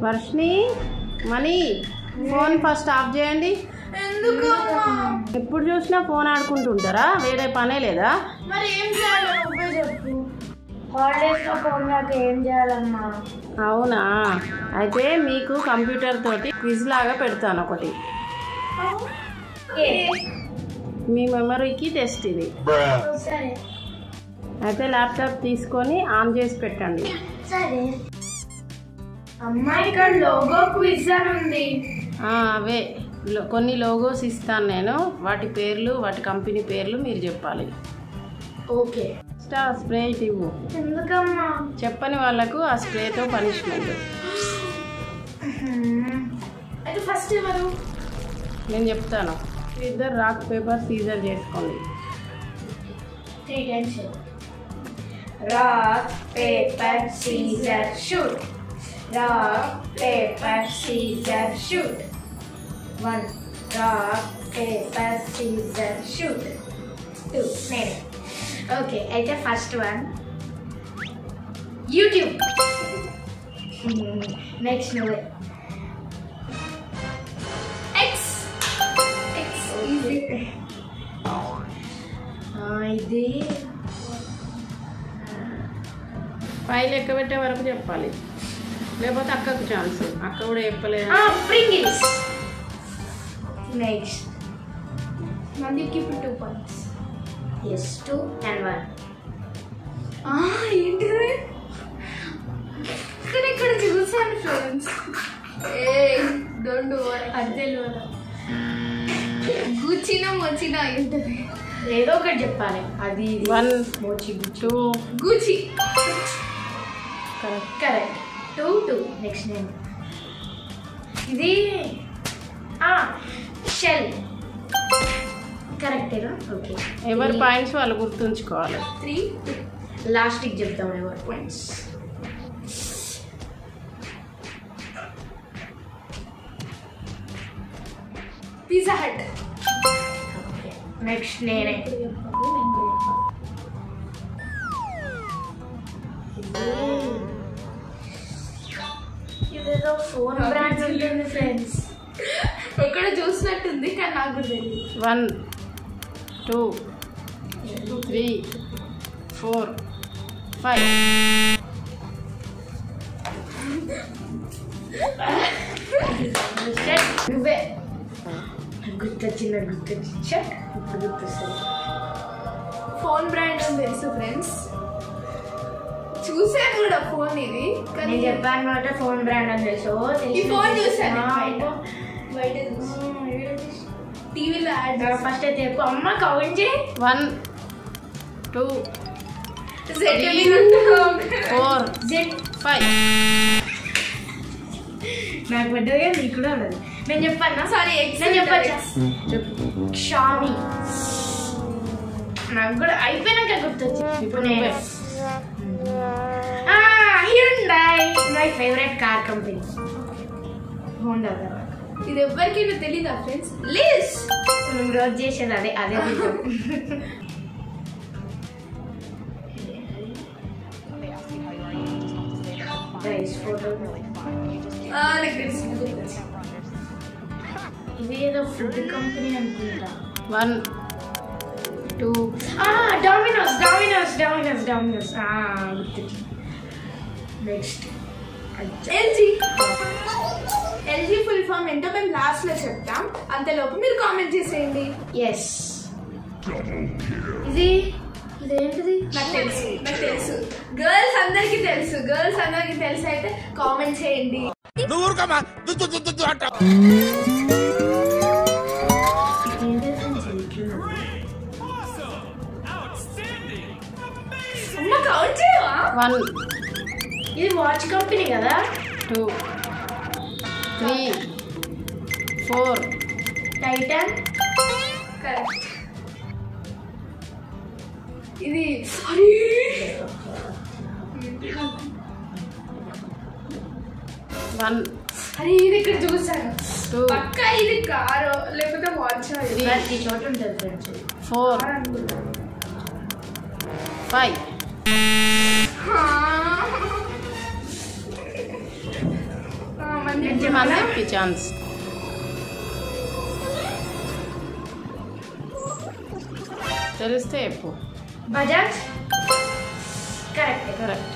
Varshini money phone first of చేయండి. ఎందుకు? ఎప్పుడు చూసినా ఫోన్ ఆడుకుంటుంటారా? వేరే పనే లేదా? మరి ఏం చేయాలి నువ్వే చెప్పు. హాలిడేస్లో ఫోన్ కాక ఏం చేయాలమ్మా? అవునా, అయితే మీకు కంప్యూటర్ తోటి క్విజ్ లాగా పెడతాను ఒకటి. మీ మెమరీకి టెస్ట్ ఇది. సరే. అయితే ల్యాప్టాప్ తీసుకొని ఆన్ చేసి పెట్టండి. సరే. అమ్మా ఇక్కడ లోగో క్విజ్ అని ఉంది. అవే కొన్ని లోగోస్ ఇస్తాను నేను, వాటి పేర్లు వాటి కంపెనీ పేర్లు మీరు చెప్పాలి. ఓకే. ఫస్ట్ ఆ స్ప్రే ఇవ్వు. ఎందుకమ్మా? చెప్పని వాళ్ళకు ఆ స్ప్రేతో పనిష్మెంట్. అయితే ఫస్ట్ ఎవరు? నేను చెప్తాను. ఇద్దరు రాక్ పేపర్ సీజర్ చేసుకోండి. 3 times. Rock paper scissor shoot. Rock paper scissor shoot. 1 rock paper scissor shoot. 2 నేను. ఓకే, అయితే ఫస్ట్ వన్ యూట్యూబ్. నెక్స్ట్ నువ్వే. ఎక్స్. ఈజీ. ఇది ఫైల్ లెక్క పెట్టే వరకు చెప్పాలి, లేకపోతే అక్కకు ఛాన్స్. అక్క కూడా చెప్పలేదు. ప్రింగిల్స్. నెక్స్ట్ మందికి 2 points. Yes, 2 and 1. ఏంటిది? ఇక్కడ చూసాను ఫ్రెండ్స్. డోంట్ డూ అద్దెలు గుచ్చినా మొచ్చినా ఏంటది? ఏదో ఒకటి చెప్పాలి. అది 1 మోచి 2 గుచి. కరెక్ట్. 2 నెక్స్ట్ నేను. ఇది షెల్. కరెక్టేనా? ఓకే. ఎవరి పాయింట్స్ వాళ్ళు గుర్తుంచుకోవాలి. 3 లాస్ట్కి చెప్తాం ఎవరి పాయింట్స్. Pizza hot. నెక్స్ట్ నేనే. ఇదేదో ఫోన్ బ్రాండ్ ఉంటుంది ఫ్రెండ్స్. ఎక్కడ చూసినట్టుంది కానీ నాకు కూడా తెలియదు. 1 2 3 4 5. నువ్వే. గుర్తొచ్చింది ఇప్పుడు గుర్తొస్తుంది. ఫోన్ బ్రాండ్ అని తెలుసు ఫ్రెండ్స్, చూసాను కూడా ఫోన్. ఇది నేను చెప్పాను అనమాట ఫోన్ బ్రాండ్ అని తెలుసు. ఈ ఫోన్ చూసాను బయట టీవీలో యాడ్. ఫస్ట్ అయితే చెప్పు అమ్మ, కౌంట్ చేయి. 1 2 3 4 5. నాకు పెద్దగా నీకు కూడా ఉండదు. నేను చెప్పాను. సారీ, నేను చెప్పచ్చా? షామీ. నాకు కూడా అయిపోయినాక గుర్తొచ్చింది. ఇప్పుడు నేను Hyundai, my favourite car company. Honda. ఇది ఎవరికైనా తెలీదా ఫ్రెండ్స్? ప్లీజ్. మేము రోజు చేసేది అదే అదే. ఇది ఏదో ఫుడ్ కంపెనీ అనుకుంటా. 1 2 Domino's. Next LG full form ఏంటో మేము లాస్ట్ లో చెప్తాం, అంతలోపు మీరు కామెంట్ చేసేయండి. ఎస్. ఇదేంటిది? నాకు తెలుసు. గర్ల్స్ అందరికి తెలుసు అయితే కామెంట్ చేయండి. కౌంట్ చేయవా? 1 ఇది వాచ్ కంపెనీ కదా. 2 3 4 టైటన్. కరెక్ట్. ఇది 1 ఇది ఇక్కడ చూసాను. 2 పక్క ఇది కారు లేకపోతే వాచ్. ఈ చోట ఉంటుంది ఫ్రెండ్స్. 4 5. మందీప్కి ఛాన్స్. తెలిస్తే చెప్పు. బజాజ్ కరెక్ట్. కరెక్ట్.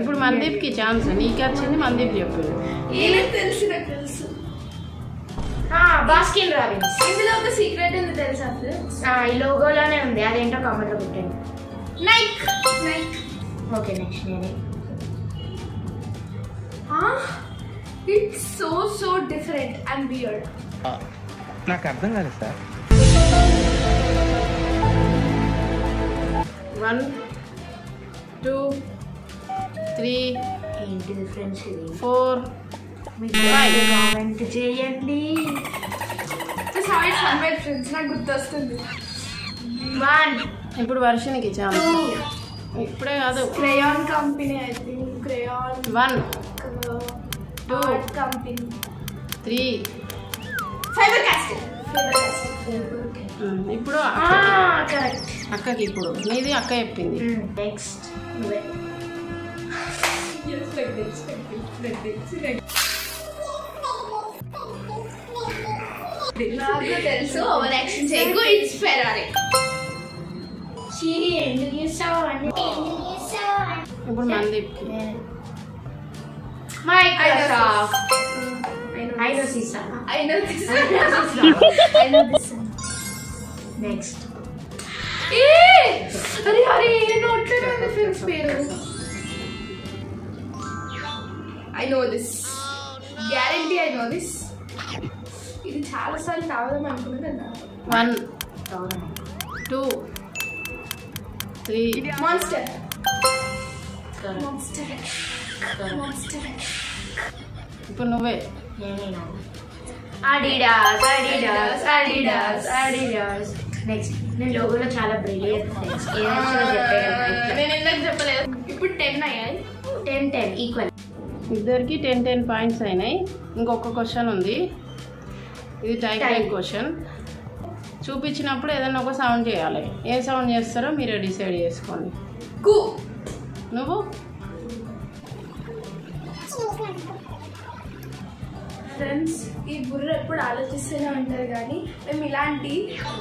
ఇప్పుడు మందీప్కి ఛాన్స్. నీకు వచ్చింది, మందీప్ చెప్పు. ఏం తెలుసు, నాకు తెలుసు. Baskin Robbins. ఇందులో ఒక సీక్రెట్ ఉంది తెలుసా? ఈ లోగోలోనే ఉంది, అదేంటో కామెంట్ లో పెట్టండి. నైక్. ఓకే, నెక్స్ట్ నేనే. It's so different and weird. నాకు అర్థం కాలేదు సార్. 1 2 3 ఏంటి డిఫరెన్స్ ఇది? 4 5 కామెంట్ చేయండి. సారీ ఫన్ మై ఫ్రెండ్స్, నాకు గుర్తొస్తుంది. 1 ఇప్పుడు వర్షనికి ఛాన్స్. ఇప్పుడే కాదు. Crayon company, I think. Crayon 1 2 company. 3 fibre కాస్టిల్. ఇప్పుడు కరెక్ట్. అక్కకి. ఇప్పుడు నీది అక్క చెప్పింది. నెక్స్ట్ నాకు తెలుసు, ఓవర్ యాక్షన్ చేయకు. It's Ferrari. ఎందుకు చేస్తావు అని. ఇప్పుడు మందీప్కి. Microsoft. I know this. Next. అరే నోట్లోనే ఉంది ఫ్రెండ్స్ పేరు. I know this. Guarantee I know this. ఇది చాలా సార్లు తాగుదాం అనుకున్నాను. 1 2 3 మాన్స్టర్. ఇప్పుడు నువ్వే. అడిడాస్. నెక్స్ట్ నేను లోగోలో చాలా బ్రిలియంట్ ఫ్రెండ్స్. నేను ఎందుకు చెప్పలేదు. ఇప్పుడు 10 అయ్యాయి. 10 ఈక్వల్. ఇద్దరికి 10 పాయింట్స్ అయినాయి. ఇంకొక క్వశ్చన్ ఉంది. ఇది టైప్ క్వశ్చన్. చూపించినప్పుడు ఏదైనా ఒక సౌండ్ చేయాలి. ఏ సౌండ్ చేస్తారో మీరే డిసైడ్ చేసుకోండి. నువ్వు ఫ్రెండ్స్, ఈ బుర్ర ఎప్పుడు ఆలోచిస్తూనే ఉంటారు, కానీ మేము ఇలాంటి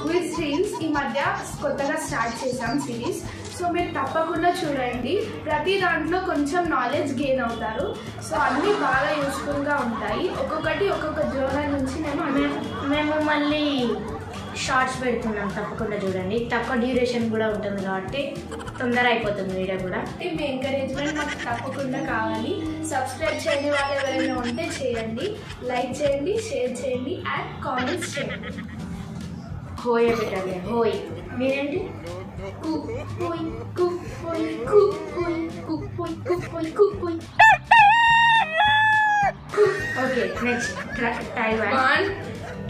క్విజ్ రీల్స్ ఈ మధ్య కొత్తగా స్టార్ట్ చేసాం సిరీస్. సో మీరు తప్పకుండా చూడండి. ప్రతి దాంట్లో కొంచెం నాలెడ్జ్ గెయిన్ అవుతారు. సో అన్నీ బాగా యూస్ఫుల్గా ఉంటాయి. ఒక్కొక్కటి ఒక్కొక్క జోనర్ నుంచి మేము మళ్ళీ షార్ట్స్ పెడుతున్నాం. తప్పకుండా చూడండి. తక్కువ డ్యూరేషన్ కూడా ఉంటుంది కాబట్టి తొందర అయిపోతుంది వీడియో కూడా. మీ ఎంకరేజ్మెంట్ మాకు తప్పకుండా కావాలి. సబ్స్క్రైబ్ చేయని వాళ్ళు ఎవరైనా ఉంటే చేయండి. లైక్ చేయండి, షేర్ చేయండి అండ్ కామెంట్స్ చేయండి. హోయ్ పెట్టాలి. హోయ్. మీరేంటి? Okay, next try 1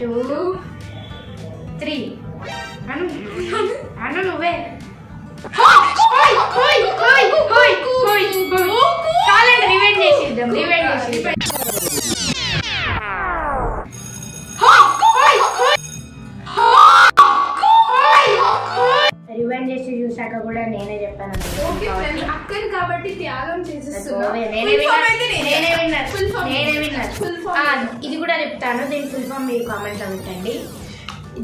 2 3. అను నువ్వే. కావాలంటే రివైండ్ చేసేద్దాం. రివైండ్ చేసి చూసాక కూడా నేనే చెప్పాను. అక్కని కాబట్టి త్యాగం చేసేస్తున్నా. ఇది కూడా చెప్తాను. దీని ఫుల్ ఫామ్ మీరు కామెంట్ లో పెట్టండి.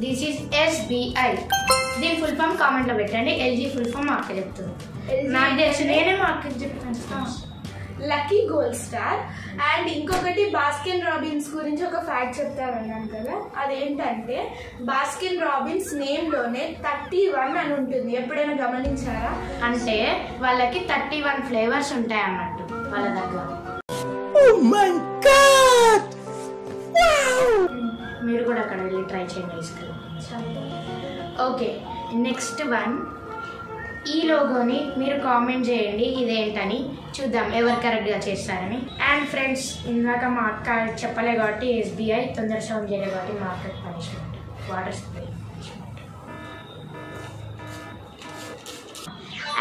This is SBI. దీని ఫుల్ ఫామ్ కామెంట్ లో పెట్టండి. LG ఫుల్ ఫామ్ మా అక్క చెప్తుంది. నాకు తెలుసు, నేనే మా అక్కకి చెప్తాను. Lucky gold star. అండ్ ఇంకొకటి బాస్కిన్ రాబిన్స్ గురించి ఒక ఫ్యాక్ట్ చెప్తానన్నాను కదా, అదేంటంటే బాస్కిన్ రాబిన్స్ నేమ్లోనే 31 అని ఉంటుంది. ఎప్పుడైనా గమనించారా? అంటే వాళ్ళకి 31 ఫ్లేవర్స్ ఉంటాయి అన్నట్టు వాళ్ళ దగ్గర. మీరు కూడా అక్కడ వెళ్ళి ట్రై చేయండి ice cream. Okay, next one. ఈ లోగోని మీరు కామెంట్ చేయండి ఇదేంటని, చూద్దాం ఎవరు కరెక్ట్గా చేస్తారని. అండ్ ఫ్రెండ్స్, ఇందాక మా అక్క చెప్పలే కాబట్టి SBI, తొందర సౌండ్ చేయలే కాబట్టి మా అక్కకి punishment water spray.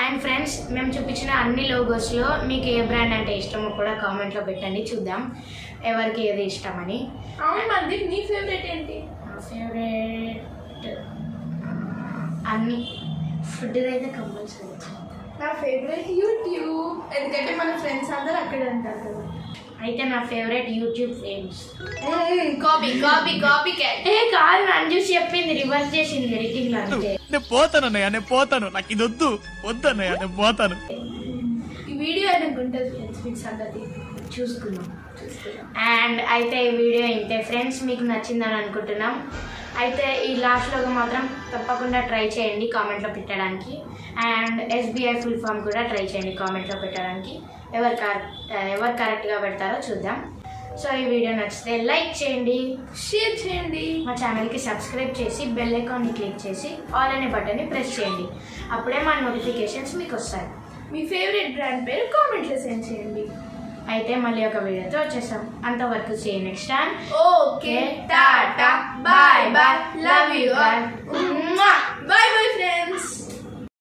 And friends, మేము చూపించిన అన్ని లోగోస్లో మీకు ఏ బ్రాండ్ అంటే ఇష్టమో కూడా కామెంట్లో పెట్టండి, చూద్దాం ఎవరికి ఏది ఇష్టమని. అవును మంది, నీ ఫేవరెట్ ఏంటి? నా ఫేవరెట్ అన్ని ఫుడ్ అయితే కంపల్సరీ. నా ఫేవరెట్ యూట్యూబ్, ఎందుకంటే మన ఫ్రెండ్స్ అందరూ అక్కడే ఉంటారు కదా. అయితే నా favourite YouTube friends. Copy copy copy cat. కాదు నన్ను చూసి చెప్పింది, రివర్స్ చేసింది ఎడిటింగ్ అంటే. నేను పోతాను అన్నయ్య, నేను పోతాను, నాకు ఇది వద్దు అన్నయ్య, నేను పోతాను. ఈ వీడియో ఆయనకు ఉంటుంది ఫ్రెండ్స్, మీకు సంగతి చూసుకున్నాం. అండ్ అయితే ఈ వీడియో ఇంతే ఫ్రెండ్స్, మీకు నచ్చిందని అనుకుంటున్నాం. అయితే ఈ లాస్ట్లో మాత్రం తప్పకుండా ట్రై చేయండి కామెంట్లో పెట్టడానికి. అండ్ SBI ఫుల్ ఫామ్ కూడా ట్రై చేయండి కామెంట్లో పెట్టడానికి. ఎవరు కరెక్ట్గా పెడతారో చూద్దాం. సో ఈ వీడియో నచ్చితే లైక్ చేయండి, షేర్ చేయండి, మా ఛానల్కి సబ్స్క్రైబ్ చేసి బెల్ ఐకాన్ని క్లిక్ చేసి ఆల్ అనే బటన్ని ప్రెస్ చేయండి. అప్పుడే మా నోటిఫికేషన్స్ మీకు వస్తాయి. మీ ఫేవరెట్ బ్రాండ్ పేరు కామెంట్లో సెండ్ చేయండి. అయితే మళ్ళీ ఒక వీడియోతో వచ్చేసాం. అంతవరకు see you next time. Okay, tata, bye bye, love you all.